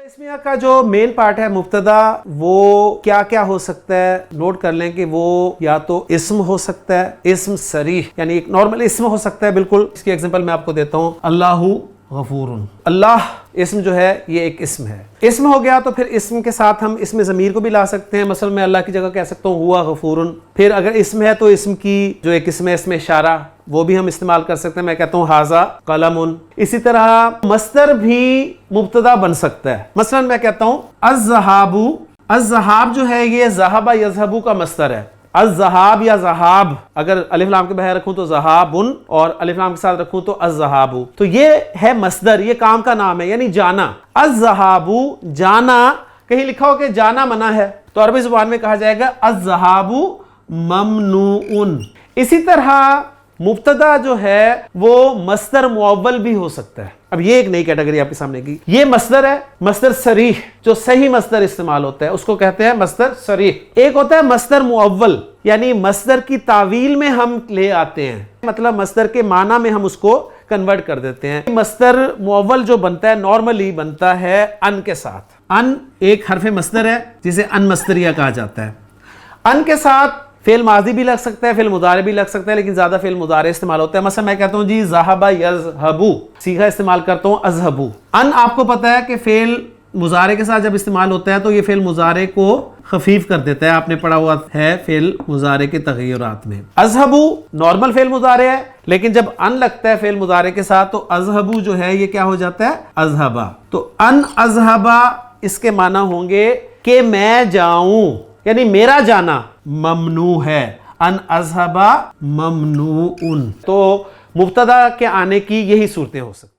इसमिया का जो main part है मुब्तदा, वो क्या क्या हो सकता है नोट कर लें कि वो या तो इस्म हो सकता है, इस्म सरीह यानी एक नॉर्मल इस्म हो सकता है बिल्कुल। इसकी एग्जांपल मैं आपको देता हूँ, अल्लाहु गफूरुन। अल्लाह इस्म जो है ये एक इस्म है। इस्म हो गया तो फिर इस्म के साथ हम इसमें ज़मीर को भी ला सकते हैं। मसलन मैं अल्लाह की जगह कह सकता हूँ हुआ गफूरुन। फिर अगर इस्म है तो इस्म की जो एक इस्म है इसमें इशारा वो भी हम इस्तेमाल कर सकते हैं। मैं कहता हूँ हाजा कलमुन। इसी तरह मस्दर भी मुब्तदा बन सकता है। मसलन मैं कहता हूँ अज़्ज़हाबु। अज़्ज़हाब जो है ये ज़हाबा यज़हबु का मस्दर है। अज़्ज़हाब या ज़हाब, अगर अलिफ लाम के बाहर रखूं तो ज़हाबुन और अलिफ लाम के साथ रखूं तो अज़्ज़हाबु। तो ये है मस्दर, ये काम का नाम है यानी जाना। अज़्ज़हाबु जाना, कहीं लिखा हो कि जाना मना है तो अरबी जुबान में कहा जाएगा अज़्ज़हाबु ममनूउन। इसी तरह मुब्तदा जो है वो मस्दर मुअव्वल भी हो सकता है। अब ये एक नई कैटेगरी आपके सामने की, ये मस्दर है, मस्दर सरीह, जो सही मस्दर इस्तेमाल होता है उसको कहते हैं मस्दर सरीह। एक होता है मस्दर मुअव्वल, यानी मस्दर की तावील में हम ले आते हैं, मतलब मस्दर के माना में हम उसको कन्वर्ट कर देते हैं। मस्दर मुअव्वल जो बनता है नॉर्मली बनता है अन के साथ। अन एक हरफ मस्दर है जिसे अन मस्दरिया कहा जाता है। अन के साथ फेल माजी भी लग सकता है, फेल मुदारे भी लग सकता है, लेकिन ज्यादा फेल मुदारे इस्तेमाल होता है। मतलब मैं कहता हूं जी ज़हाबा यज़हबु, सीगा इस्तेमाल करता हूं अज़हबु। अन आपको पता है कि फेल मुजारे के साथ जब इस्तेमाल होता है तो ये फेल मुजारे को खफीफ कर देता है। आपने पढ़ा हुआ है फेल मुजारे के तग़य्युरात में। अज़हबु नॉर्मल फेल मुजारे है, लेकिन जब अन लगता है फेल मुजारे के साथ तो अज़हबु जो है ये क्या हो जाता है अज़हबा। तो अन अज़हबा इसके माना होंगे कि मैं जाऊं, यानी मेरा जाना ममनू है। अन अज़हबा ममनूउन। तो मुब्तदा के आने की यही सूरतें हो सकती।